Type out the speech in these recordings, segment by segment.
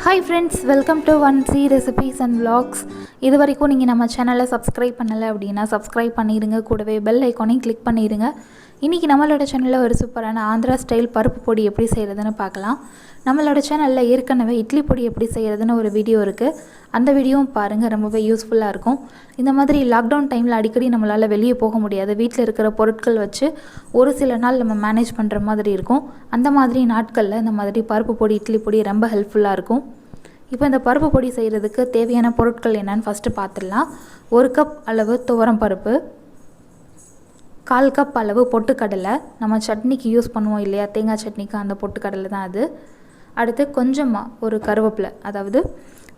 Hi friends, welcome to 1C Recipes and Vlogs. இது வரைக்கும் நீங்கள் நம்ம சேனலை சப்ஸ்கிரைப் பண்ணலை அப்படின்னா சப்ஸ்கிரைப் பண்ணிடுங்க, கூடவே பெல் ஐக்கானையும் கிளிக் பண்ணிடுங்க. இன்றைக்கி நம்மளோட சேனலில் ஒரு சூப்பரான ஆந்திரா ஸ்டைல் பருப்பு பொடி எப்படி செய்கிறதுன்னு பார்க்கலாம். நம்மளோட சேனலில் ஏற்கனவே இட்லி பொடி எப்படி செய்கிறதுன்னு ஒரு வீடியோ இருக்குது. அந்த வீடியோவும் பாருங்கள், ரொம்பவே யூஸ்ஃபுல்லாக இருக்கும். இந்த மாதிரி லாக்டவுன் டைமில் அடிக்கடி நம்மளால் வெளியே போக முடியாது, வீட்டில் இருக்கிற பொருட்கள் வச்சு ஒரு சில நாள் நம்ம மேனேஜ் பண்ணுற மாதிரி இருக்கும். அந்த மாதிரி நாட்களில் இந்த மாதிரி பருப்பு பொடி இட்லி பொடி ரொம்ப ஹெல்ப்ஃபுல்லாக இருக்கும். இப்போ இந்த பருப்பு பொடி செய்கிறதுக்கு தேவையான பொருட்கள் என்னென்னு ஃபஸ்ட்டு பார்த்துடலாம். 1 கப் அளவு துவரம் பருப்பு, 1/4 கப் அளவு பொட்டுக்கடலை, நம்ம சட்னிக்கு யூஸ் பண்ணுவோம் இல்லையா, தேங்காய் சட்னிக்கு அந்த பொட்டுக்கடலை தான் அது. அடுத்து கொஞ்சமாக ஒரு கருவேப்பிலை, அதாவது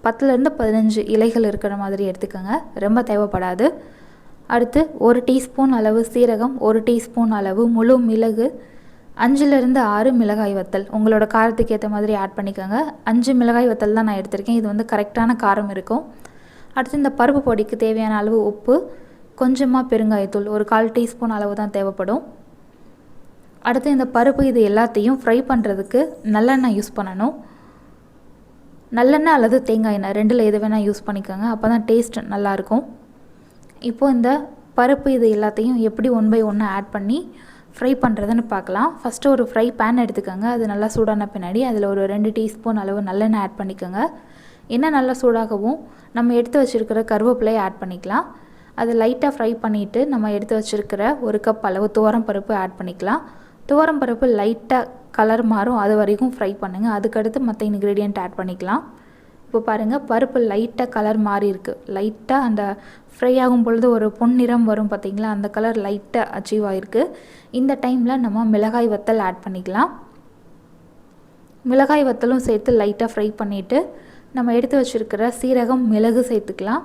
10லேருந்து 15 இலைகள் இருக்கிற மாதிரி எடுத்துக்கோங்க, ரொம்ப தேவைப்படாது. அடுத்து 1 டீஸ்பூன் அளவு சீரகம், 1 டீஸ்பூன் அளவு முழு மிளகு, 5லேருந்து 6 மிளகாய் வத்தல், உங்களோட காரத்துக்கு ஏற்ற மாதிரி ஆட் பண்ணிக்கோங்க. 5 மிளகாய் வத்தல் தான் நான் எடுத்திருக்கேன், இது வந்து கரெக்டான காரம் இருக்கும். அடுத்து இந்த பருப்பு பொடிக்கு தேவையான அளவு உப்பு, கொஞ்சமாக பெருங்காயத்தூள், ஒரு 1/4 டீஸ்பூன் அளவு தான் தேவைப்படும். அடுத்து இந்த பருப்பு இது எல்லாத்தையும் ஃப்ரை பண்ணுறதுக்கு நல்லெண்ணெய் யூஸ் பண்ணணும். நல்லெண்ணெய் அல்லது தேங்காய் எண்ணெய் ரெண்டில் எது வேணால் யூஸ் பண்ணிக்கோங்க, அப்போ தான் டேஸ்ட் நல்லாயிருக்கும். இப்போது இந்த பருப்பு இது எல்லாத்தையும் எப்படி 1 by 1 ஆட் பண்ணி ஃப்ரை பண்ணுறதுன்னு பார்க்கலாம். ஃபஸ்ட்டு ஒரு ஃப்ரை பேன் எடுத்துக்கோங்க, அது நல்லா சூடான பின்னாடி அதில் ஒரு 2 டீஸ்பூன் அளவு நல்லெண்ணெய் ஆட் பண்ணிக்கோங்க. எண்ணெய் நல்லா சூடாகவும் நம்ம எடுத்து வச்சுருக்கிற கருவேப்பிலையை ஆட் பண்ணிக்கலாம். அது லைட்டாக ஃப்ரை பண்ணிவிட்டு நம்ம எடுத்து வச்சுருக்கிற 1 கப் அளவு துவரம் பருப்பு ஆட் பண்ணிக்கலாம். துவரம் பருப்பு லைட்டாக கலர் மாறும், அது வரைக்கும் ஃப்ரை பண்ணுங்கள். அதுக்கடுத்து மற்ற இன்க்ரீடியண்ட் ஆட் பண்ணிக்கலாம். இப்போ பாருங்கள், பருப்பு லைட்டாக கலர் மாறி இருக்குது. லைட்டாக அந்த ஃப்ரை ஆகும் பொழுது ஒரு பொன்னிறம் வரும் பார்த்திங்களா, அந்த கலர் லைட்டாக அச்சீவ் ஆகிருக்கு. இந்த டைமில் நம்ம மிளகாய் வத்தல் ஆட் பண்ணிக்கலாம். மிளகாய் வத்தலும் சேர்த்து லைட்டாக ஃப்ரை பண்ணிவிட்டு நம்ம எடுத்து வச்சுருக்கிற சீரகம் மிளகு சேர்த்துக்கலாம்.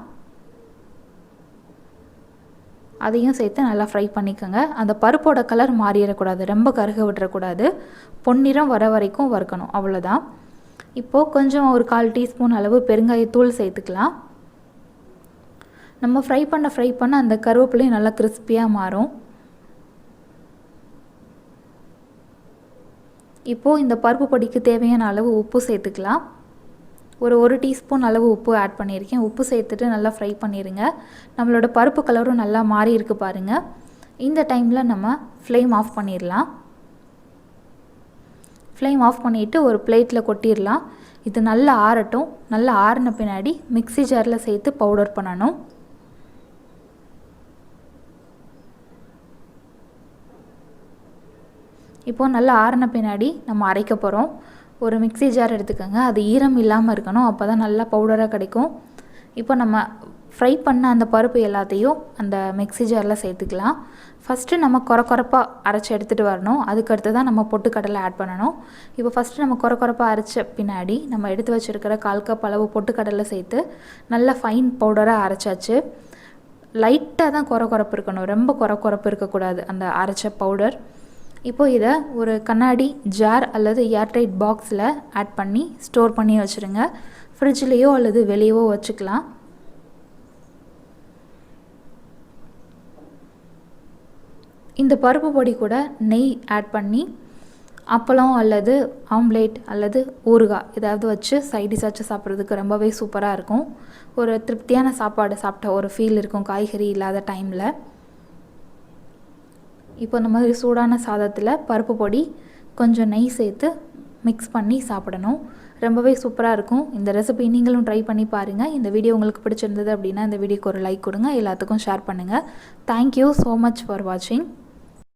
அதையும் சேர்த்து நல்லா ஃப்ரை பண்ணிக்கோங்க. அந்த பருப்போட கலர் மாறிடக்கூடாது, ரொம்ப கருக விட்டுறக்கூடாது, பொன்னிறம் வர வரைக்கும் வறுக்கணும், அவ்வளோதான். இப்போது கொஞ்சம் ஒரு 1/4 டீஸ்பூன் அளவு பெருங்காயத்தூள் சேர்த்துக்கலாம். நம்ம ஃப்ரை பண்ண அந்த கருவேப்பிலையும் நல்லா கிறிஸ்பியாக மாறும். இப்போது இந்த பருப்பு பொடிக்கு தேவையான அளவு உப்பு சேர்த்துக்கலாம். ஒரு 1 டீஸ்பூன் அளவு உப்பு ஆட் பண்ணியிருக்கேன். உப்பு சேர்த்துட்டு நல்லா ஃப்ரை பண்ணிடுங்க. நம்மளோட பருப்பு கலரும் நல்லா மாறி இருக்கு பாருங்கள். இந்த டைமில் நம்ம ஃப்ளேம் ஆஃப் பண்ணிடலாம். ஃப்ளேம் ஆஃப் பண்ணிவிட்டு ஒரு பிளேட்டில் கொட்டிடலாம். இது நல்லா ஆறட்டும். நல்லா ஆறின பின்னாடி மிக்ஸி ஜாரில் சேர்த்து பவுடர் பண்ணணும். இப்போது நல்லா ஆறின பின்னாடி நம்ம அரைக்க போகிறோம். ஒரு மிக்ஸி ஜார் எடுத்துக்கோங்க, அது ஈரம் இல்லாமல் இருக்கணும், அப்போ தான் நல்லா பவுடராக கிடைக்கும். இப்போ நம்ம ஃப்ரை பண்ண அந்த பருப்பு எல்லாத்தையும் அந்த மிக்ஸி ஜாரில் சேர்த்துக்கலாம். ஃபஸ்ட்டு நம்ம கொரப்பாக அரைச்சி எடுத்துகிட்டு வரணும், அதுக்கடுத்து தான் நம்ம பொட்டுக்கடலை ஆட் பண்ணணும். இப்போ ஃபஸ்ட்டு நம்ம கொரப்பாக அரைச்ச பின்னாடி நம்ம எடுத்து வச்சுருக்கிற 1/4 கப் அளவு பொட்டுக்கடலை சேர்த்து நல்லா ஃபைன் பவுடராக அரைச்சாச்சு. லைட்டாக தான் கொரப்பு இருக்கணும், ரொம்ப கொரப்பு இருக்கக்கூடாது அந்த அரைச்ச பவுடர். இப்போது இதை ஒரு கண்ணாடி ஜார் அல்லது ஏர்டைட் பாக்ஸில் ஆட் பண்ணி ஸ்டோர் பண்ணி வச்சுருங்க. ஃப்ரிட்ஜ்லேயோ அல்லது வெளியவோ வச்சுக்கலாம். இந்த பருப்பு பொடி கூட நெய் ஆட் பண்ணி அப்பளம் அல்லது ஆம்லேட் அல்லது ஊறுகாய் ஏதாவது வச்சு சைடிஷ் வச்சு சாப்பிட்றதுக்கு ரொம்பவே சூப்பராக இருக்கும். ஒரு திருப்தியான சாப்பாடு சாப்பிட்ட ஒரு ஃபீல் இருக்கும் காய்கறி இல்லாத டைமில். இப்போ இந்த மாதிரி சூடான சாதத்தில் பருப்பு பொடி கொஞ்சம் நெய் சேர்த்து மிக்ஸ் பண்ணி சாப்பிடணும், ரொம்பவே சூப்பராக இருக்கும். இந்த ரெசிபி நீங்களும் ட்ரை பண்ணி பாருங்கள். இந்த வீடியோ உங்களுக்கு பிடிச்சிருந்தது அப்படின்னா இந்த வீடியோக்கு ஒரு லைக் கொடுங்க, எல்லாத்துக்கும் ஷேர் பண்ணுங்கள். தேங்க்யூ ஸோ மச் ஃபார் வாட்சிங்.